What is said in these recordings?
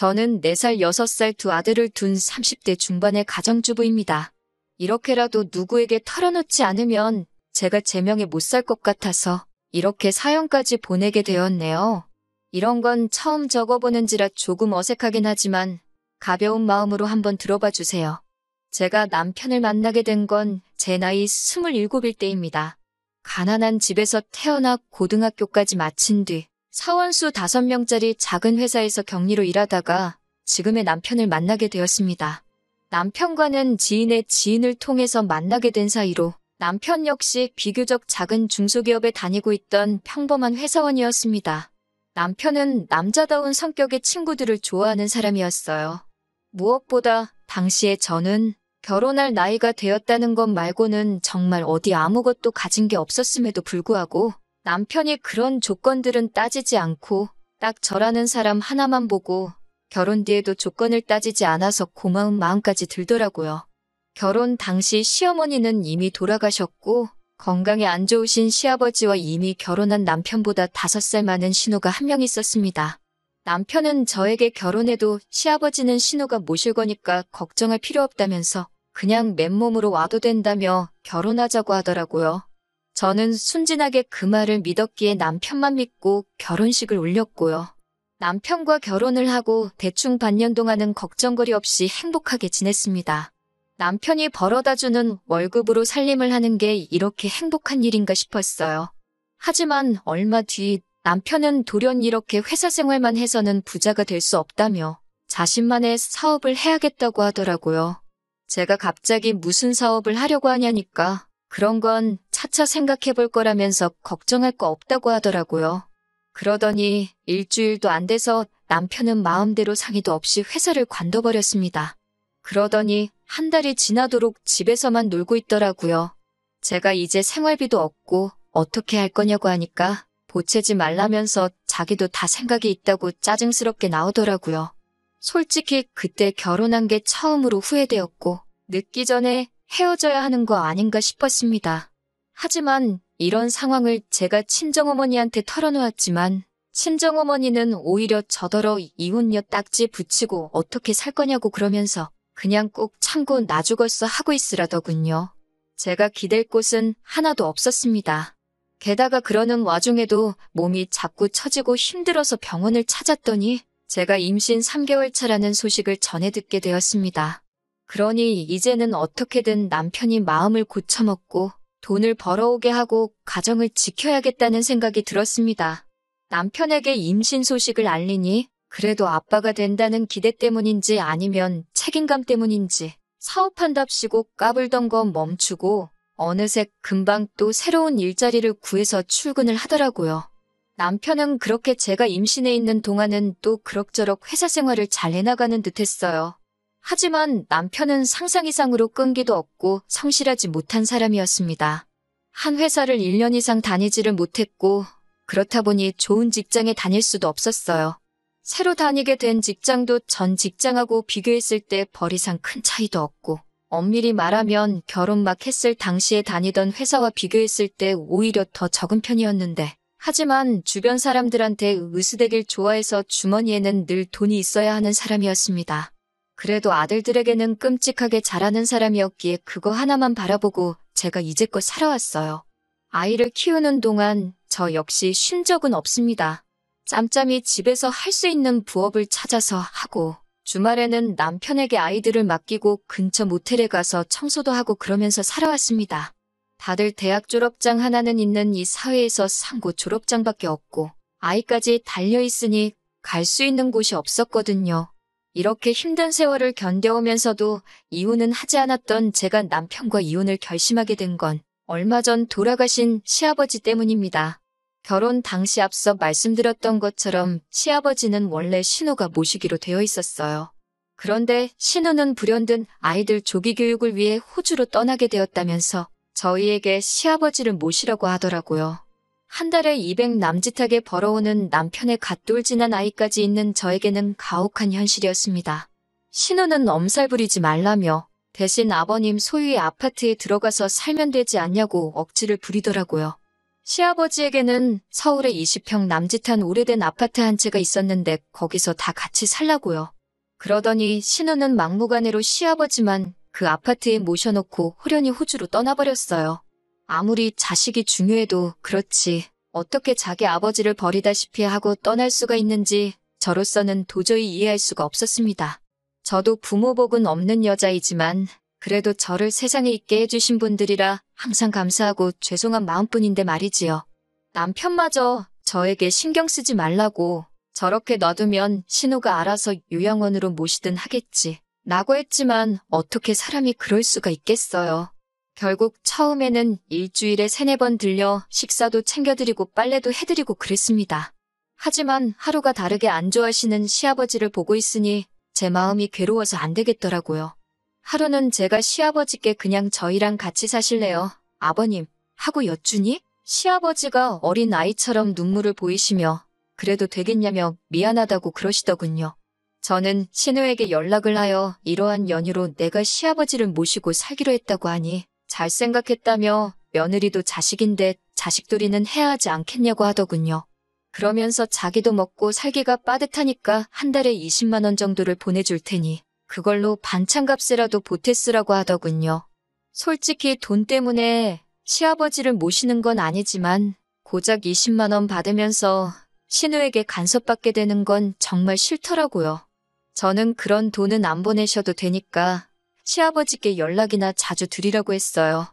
저는 4살, 6살 두 아들을 둔 30대 중반의 가정주부입니다. 이렇게라도 누구에게 털어놓지 않으면 제가 제명에 못 살 것 같아서 이렇게 사연까지 보내게 되었네요. 이런 건 처음 적어보는지라 조금 어색하긴 하지만 가벼운 마음으로 한번 들어봐 주세요. 제가 남편을 만나게 된 건 제 나이 27일 때입니다. 가난한 집에서 태어나 고등학교까지 마친 뒤 사원수 5명짜리 작은 회사에서 격리로 일하다가 지금의 남편을 만나게 되었습니다. 남편과는 지인의 지인을 통해서 만나게 된 사이로 남편 역시 비교적 작은 중소기업에 다니고 있던 평범한 회사원이었습니다. 남편은 남자다운 성격의 친구들을 좋아하는 사람이었어요. 무엇보다 당시에 저는 결혼할 나이가 되었다는 것 말고는 정말 어디 아무것도 가진 게 없었음에도 불구하고 남편이 그런 조건들은 따지지 않고 딱 저라는 사람 하나만 보고 결혼 뒤에도 조건을 따지지 않아서 고마운 마음까지 들더라고요. 결혼 당시 시어머니는 이미 돌아가셨고 건강이 안 좋으신 시아버지와 이미 결혼한 남편보다 5살 많은 신우가 한 명 있었습니다. 남편은 저에게 결혼해도 시아버지는 신우가 모실 거니까 걱정할 필요 없다면서 그냥 맨몸으로 와도 된다며 결혼하자고 하더라고요. 저는 순진하게 그 말을 믿었기에 남편만 믿고 결혼식을 올렸고요. 남편과 결혼을 하고 대충 반년 동안은 걱정거리 없이 행복하게 지냈습니다. 남편이 벌어다주는 월급으로 살림을 하는 게 이렇게 행복한 일인가 싶었어요. 하지만 얼마 뒤 남편은 돌연 이렇게 회사 생활만 해서는 부자가 될 수 없다며 자신만의 사업을 해야겠다고 하더라고요. 제가 갑자기 무슨 사업을 하려고 하냐니까 그런 건 차차 생각해 볼 거라면서 걱정할 거 없다고 하더라고요. 그러더니 일주일도 안 돼서 남편은 마음대로 상의도 없이 회사를 관둬버렸습니다. 그러더니 한 달이 지나도록 집에서만 놀고 있더라고요. 제가 이제 생활비도 없고 어떻게 할 거냐고 하니까 보채지 말라면서 자기도 다 생각이 있다고 짜증스럽게 나오더라고요. 솔직히 그때 결혼한 게 처음으로 후회되었고 늦기 전에 헤어져야 하는 거 아닌가 싶었습니다. 하지만 이런 상황을 제가 친정어머니한테 털어놓았지만 친정어머니는 오히려 저더러 이혼녀 딱지 붙이고 어떻게 살 거냐고 그러면서 그냥 꼭 참고 나 죽었어 하고 있으라더군요. 제가 기댈 곳은 하나도 없었습니다. 게다가 그러는 와중에도 몸이 자꾸 처지고 힘들어서 병원을 찾았더니 제가 임신 3개월 차라는 소식을 전해 듣게 되었습니다. 그러니 이제는 어떻게든 남편이 마음을 고쳐먹고 돈을 벌어오게 하고 가정을 지켜야겠다는 생각이 들었습니다. 남편에게 임신 소식을 알리니 그래도 아빠가 된다는 기대 때문인지 아니면 책임감 때문인지 사업한답시고 까불던 거 멈추고 어느새 금방 또 새로운 일자리를 구해서 출근을 하더라고요. 남편은 그렇게 제가 임신해 있는 동안은 또 그럭저럭 회사 생활을 잘 해나가는 듯 했어요. 하지만 남편은 상상 이상으로 끈기도 없고 성실하지 못한 사람이었습니다. 한 회사를 1년 이상 다니지를 못했고 그렇다 보니 좋은 직장에 다닐 수도 없었어요. 새로 다니게 된 직장도 전 직장하고 비교했을 때 벌이상 큰 차이도 없고 엄밀히 말하면 결혼 막 했을 당시에 다니던 회사와 비교했을 때 오히려 더 적은 편이었는데 하지만 주변 사람들한테 으스대길 좋아해서 주머니에는 늘 돈이 있어야 하는 사람이었습니다. 그래도 아들들에게는 끔찍하게 잘하는 사람이었기에 그거 하나만 바라보고 제가 이제껏 살아왔어요. 아이를 키우는 동안 저 역시 쉰 적은 없습니다. 짬짬이 집에서 할 수 있는 부업을 찾아서 하고 주말에는 남편에게 아이들을 맡기고 근처 모텔에 가서 청소도 하고 그러면서 살아왔습니다. 다들 대학 졸업장 하나는 있는 이 사회에서 상고 졸업장밖에 없고 아이까지 달려있으니 갈 수 있는 곳이 없었거든요. 이렇게 힘든 세월을 견뎌오면서도 이혼은 하지 않았던 제가 남편과 이혼을 결심하게 된 건 얼마 전 돌아가신 시아버지 때문입니다. 결혼 당시 앞서 말씀드렸던 것처럼 시아버지는 원래 신우가 모시기로 되어 있었어요. 그런데 신우는 불현듯 아이들 조기 교육을 위해 호주로 떠나게 되었다면서 저희에게 시아버지를 모시라고 하더라고요. 한 달에 200 남짓하게 벌어오는 남편의 갓돌진한 아이까지 있는 저에게는 가혹한 현실이었습니다. 신우는 엄살 부리지 말라며 대신 아버님 소유의 아파트에 들어가서 살면 되지 않냐고 억지를 부리더라고요. 시아버지에게는 서울에 20평 남짓한 오래된 아파트 한 채가 있었는데 거기서 다 같이 살라고요. 그러더니 신우는 막무가내로 시아버지만 그 아파트에 모셔놓고 호련히 호주로 떠나버렸어요. 아무리 자식이 중요해도 그렇지 어떻게 자기 아버지를 버리다시피 하고 떠날 수가 있는지 저로서는 도저히 이해할 수가 없었습니다. 저도 부모복은 없는 여자이지만 그래도 저를 세상에 있게 해주신 분들이라 항상 감사하고 죄송한 마음뿐인데 말이지요. 남편마저 저에게 신경 쓰지 말라고 저렇게 놔두면 신우가 알아서 요양원으로 모시든 하겠지 라고 했지만 어떻게 사람이 그럴 수가 있겠어요. 결국 처음에는 일주일에 3-4번 들려 식사도 챙겨드리고 빨래도 해드리고 그랬습니다. 하지만 하루가 다르게 안 좋아하시는 시아버지를 보고 있으니 제 마음이 괴로워서 안 되겠더라고요. 하루는 제가 시아버지께 그냥 저희랑 같이 사실래요? 아버님 하고 여쭈니 시아버지가 어린 아이처럼 눈물을 보이시며 그래도 되겠냐며 미안하다고 그러시더군요. 저는 신우에게 연락을 하여 이러한 연유로 내가 시아버지를 모시고 살기로 했다고 하니 잘 생각했다며 며느리도 자식인데 자식돌이는 해야 하지 않겠냐고 하더군요. 그러면서 자기도 먹고 살기가 빠듯하니까 한 달에 20만 원 정도를 보내줄 테니 그걸로 반찬값이라도 보태 쓰라고 하더군요. 솔직히 돈 때문에 시아버지를 모시는 건 아니지만 고작 20만 원 받으면서 신우에게 간섭받게 되는 건 정말 싫더라고요. 저는 그런 돈은 안 보내셔도 되니까 시아버지께 연락이나 자주 드리라고 했어요.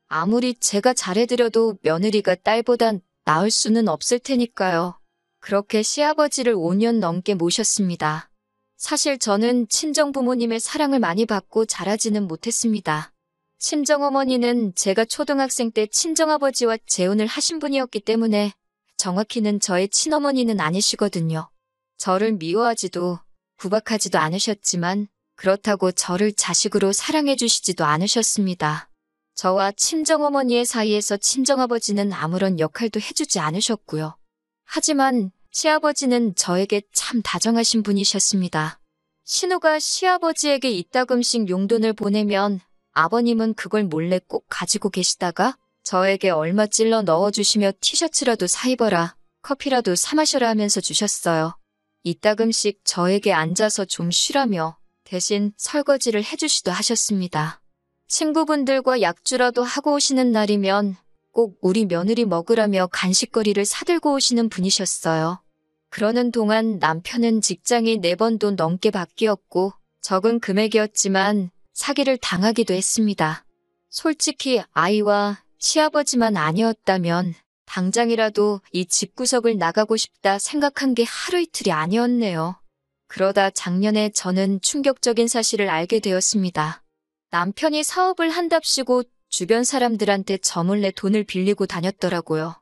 아무리 제가 잘해드려도 며느리가 딸보단 나을 수는 없을 테니까요. 그렇게 시아버지를 5년 넘게 모셨습니다. 사실 저는 친정부모님의 사랑을 많이 받고 자라지는 못했습니다. 친정어머니는 제가 초등학생 때 친정아버지와 재혼을 하신 분이었기 때문에 정확히는 저의 친어머니는 아니시거든요. 저를 미워하지도 구박하지도 않으셨지만 그렇다고 저를 자식으로 사랑해 주시지도 않으셨습니다. 저와 친정어머니의 사이에서 친정아버지는 아무런 역할도 해주지 않으셨고요. 하지만 시아버지는 저에게 참 다정하신 분이셨습니다. 신우가 시아버지에게 이따금씩 용돈을 보내면 아버님은 그걸 몰래 꼭 가지고 계시다가 저에게 얼마 찔러 넣어주시며 티셔츠라도 사 입어라, 커피라도 사 마셔라 하면서 주셨어요. 이따금씩 저에게 앉아서 좀 쉬라며 대신 설거지를 해주시도 하셨습니다. 친구분들과 약주라도 하고 오시는 날이면 꼭 우리 며느리 먹으라며 간식거리를 사들고 오시는 분이셨어요. 그러는 동안 남편은 직장이 4번도 넘게 바뀌었고 적은 금액이었지만 사기를 당하기도 했습니다. 솔직히 아이와 시아버지만 아니었다면 당장이라도 이 집구석을 나가고 싶다 생각한 게 하루 이틀이 아니었네요. 그러다 작년에 저는 충격적인 사실을 알게 되었습니다. 남편이 사업을 한답시고 주변 사람들한테 저 몰래 돈을 빌리고 다녔더라고요.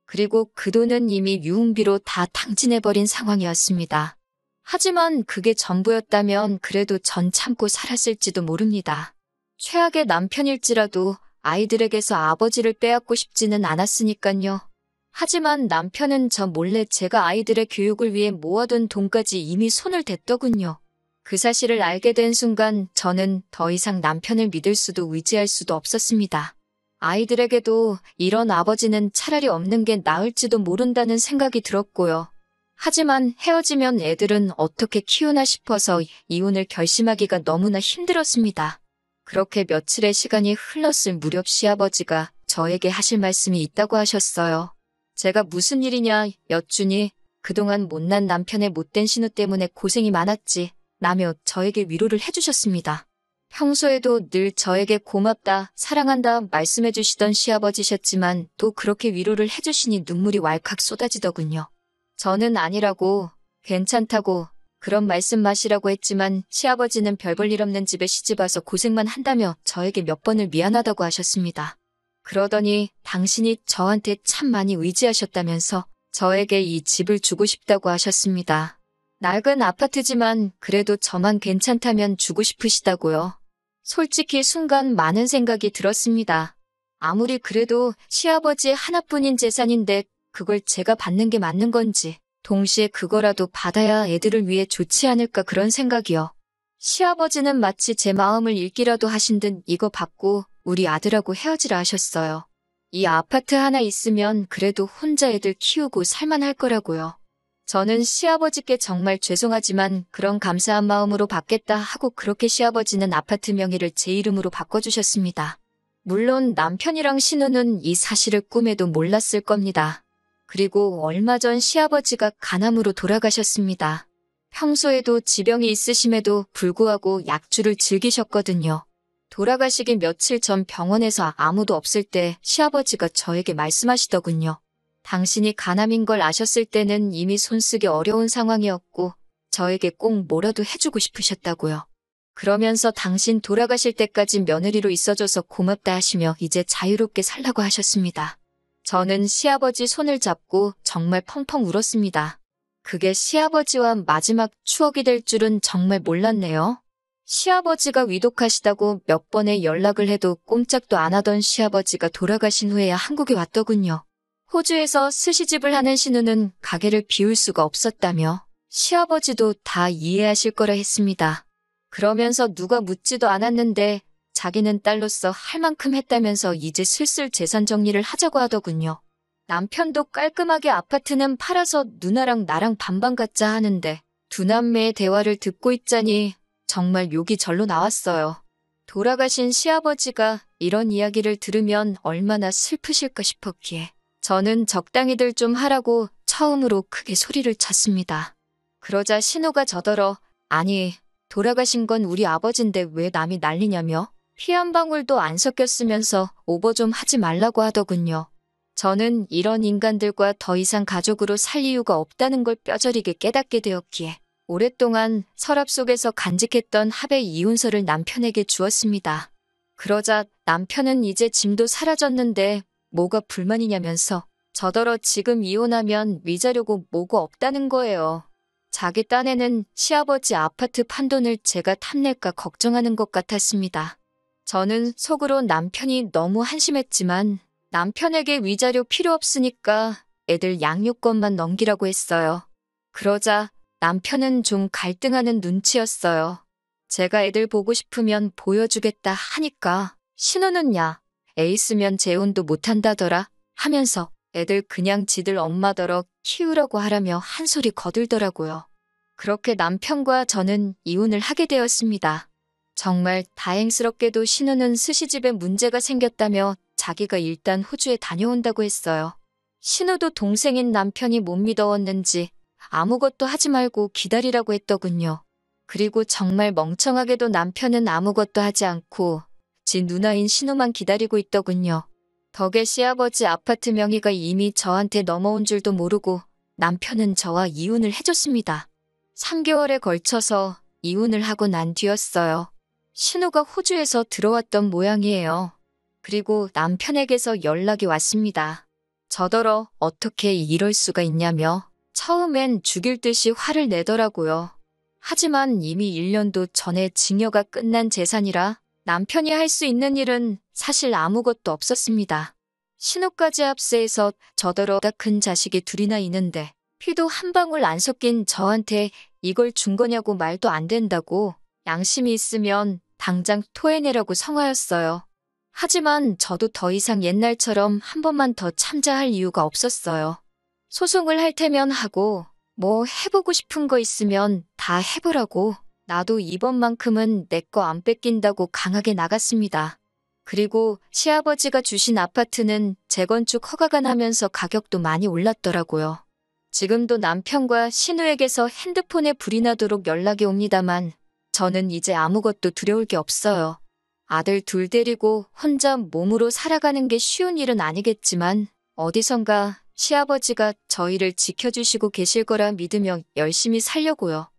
그리고 그 돈은 이미 유흥비로 다 탕진해버린 상황이었습니다. 하지만 그게 전부였다면 그래도 전 참고 살았을지도 모릅니다. 최악의 남편일지라도 아이들에게서 아버지를 빼앗고 싶지는 않았으니깐요. 하지만 남편은 저 몰래 제가 아이들의 교육을 위해 모아둔 돈까지 이미 손을 댔더군요. 그 사실을 알게 된 순간 저는 더 이상 남편을 믿을 수도 의지할 수도 없었습니다. 아이들에게도 이런 아버지는 차라리 없는 게 나을지도 모른다는 생각이 들었고요. 하지만 헤어지면 애들은 어떻게 키우나 싶어서 이혼을 결심하기가 너무나 힘들었습니다. 그렇게 며칠의 시간이 흘렀을 무렵 시아버지가 저에게 하실 말씀이 있다고 하셨어요. 제가 무슨 일이냐 여쭈니 그동안 못난 남편의 못된 신우 때문에 고생이 많았지 라며 저에게 위로를 해주셨습니다. 평소에도 늘 저에게 고맙다, 사랑한다 말씀해 주시던 시아버지셨지만 또 그렇게 위로를 해주시니 눈물이 왈칵 쏟아지더군요. 저는 아니라고, 괜찮다고, 그런 말씀 마시라고 했지만 시아버지는 별 볼 일 없는 집에 시집와서 고생만 한다며 저에게 몇 번을 미안하다고 하셨습니다. 그러더니 당신이 저한테 참 많이 의지하셨다면서 저에게 이 집을 주고 싶다고 하셨습니다. 낡은 아파트지만 그래도 저만 괜찮다면 주고 싶으시다고요. 솔직히 순간 많은 생각이 들었습니다. 아무리 그래도 시아버지의 하나뿐인 재산인데 그걸 제가 받는 게 맞는 건지 동시에 그거라도 받아야 애들을 위해 좋지 않을까 그런 생각이요. 시아버지는 마치 제 마음을 읽기라도 하신 듯 이거 받고 우리 아들하고 헤어지라 하셨어요. 이 아파트 하나 있으면 그래도 혼자 애들 키우고 살만할 거라고요. 저는 시아버지께 정말 죄송하지만 그런 감사한 마음으로 받겠다 하고 그렇게 시아버지는 아파트 명의를 제 이름으로 바꿔주셨습니다. 물론 남편이랑 신우는 이 사실을 꿈에도 몰랐을 겁니다. 그리고 얼마 전 시아버지가 간암으로 돌아가셨습니다. 평소에도 지병이 있으심에도 불구하고 약주를 즐기셨거든요. 돌아가시기 며칠 전 병원에서 아무도 없을 때 시아버지가 저에게 말씀하시더군요. 당신이 간암인 걸 아셨을 때는 이미 손쓰기 어려운 상황이었고 저에게 꼭 뭐라도 해주고 싶으셨다고요. 그러면서 당신 돌아가실 때까지 며느리로 있어줘서 고맙다 하시며 이제 자유롭게 살라고 하셨습니다. 저는 시아버지 손을 잡고 정말 펑펑 울었습니다. 그게 시아버지와 마지막 추억이 될 줄은 정말 몰랐네요. 시아버지가 위독하시다고 몇 번의 연락을 해도 꼼짝도 안 하던 시아버지가 돌아가신 후에야 한국에 왔더군요. 호주에서 스시집을 하는 신우는 가게를 비울 수가 없었다며 시아버지도 다 이해하실 거라 했습니다. 그러면서 누가 묻지도 않았는데 자기는 딸로서 할 만큼 했다면서 이제 슬슬 재산 정리를 하자고 하더군요. 남편도 깔끔하게 아파트는 팔아서 누나랑 나랑 반반 갖자 하는데 두 남매의 대화를 듣고 있자니 정말 욕이 절로 나왔어요. 돌아가신 시아버지가 이런 이야기를 들으면 얼마나 슬프실까 싶었기에 저는 적당히들 좀 하라고 처음으로 크게 소리를 쳤습니다. 그러자 신우가 저더러 아니 돌아가신 건 우리 아버지인데 왜 남이 난리냐며 피 한 방울도 안 섞였으면서 오버 좀 하지 말라고 하더군요. 저는 이런 인간들과 더 이상 가족으로 살 이유가 없다는 걸 뼈저리게 깨닫게 되었기에 오랫동안 서랍 속에서 간직했던 합의 이혼서를 남편에게 주었습니다. 그러자 남편은 이제 짐도 사라졌는데 뭐가 불만이냐면서 저더러 지금 이혼하면 위자료고 뭐고 없다는 거예요. 자기 딴에는 시아버지 아파트 판돈을 제가 탐낼까 걱정하는 것 같았습니다. 저는 속으로 남편이 너무 한심했지만 남편에게 위자료 필요 없으니까 애들 양육권만 넘기라고 했어요. 그러자 남편은 좀 갈등하는 눈치였어요. 제가 애들 보고 싶으면 보여주겠다 하니까 신우는 야, 애 있으면 재혼도 못한다더라 하면서 애들 그냥 지들 엄마더러 키우라고 하라며 한 소리 거들더라고요. 그렇게 남편과 저는 이혼을 하게 되었습니다. 정말 다행스럽게도 신우는 스시집에 문제가 생겼다며 자기가 일단 호주에 다녀온다고 했어요. 신우도 동생인 남편이 못 믿어왔는지 아무것도 하지 말고 기다리라고 했더군요. 그리고 정말 멍청하게도 남편은 아무것도 하지 않고 지 누나인 신우만 기다리고 있더군요. 덕에 시아버지 아파트 명의가 이미 저한테 넘어온 줄도 모르고 남편은 저와 이혼을 해줬습니다. 3개월에 걸쳐서 이혼을 하고 난 뒤였어요. 신우가 호주에서 들어왔던 모양이에요. 그리고 남편에게서 연락이 왔습니다. 저더러 어떻게 이럴 수가 있냐며 처음엔 죽일 듯이 화를 내더라고요. 하지만 이미 1년도 전에 증여가 끝난 재산이라 남편이 할 수 있는 일은 사실 아무것도 없었습니다. 신우까지 합세해서 저더러 큰 자식이 둘이나 있는데 피도 한 방울 안 섞인 저한테 이걸 준 거냐고 말도 안 된다고 양심이 있으면 당장 토해내라고 성화였어요. 하지만 저도 더 이상 옛날처럼 한 번만 더 참자할 이유가 없었어요. 소송을 할 테면 하고 뭐 해보고 싶은 거 있으면 다 해보라고 나도 이번만큼은 내 거 안 뺏긴다고 강하게 나갔습니다. 그리고 시아버지가 주신 아파트는 재건축 허가가 나면서 가격도 많이 올랐더라고요. 지금도 남편과 신우에게서 핸드폰에 불이 나도록 연락이 옵니다만 저는 이제 아무것도 두려울 게 없어요. 아들 둘 데리고 혼자 몸으로 살아가는 게 쉬운 일은 아니겠지만 어디선가 시아버지가 저희를 지켜주시고 계실 거라 믿으며 열심히 살려고요.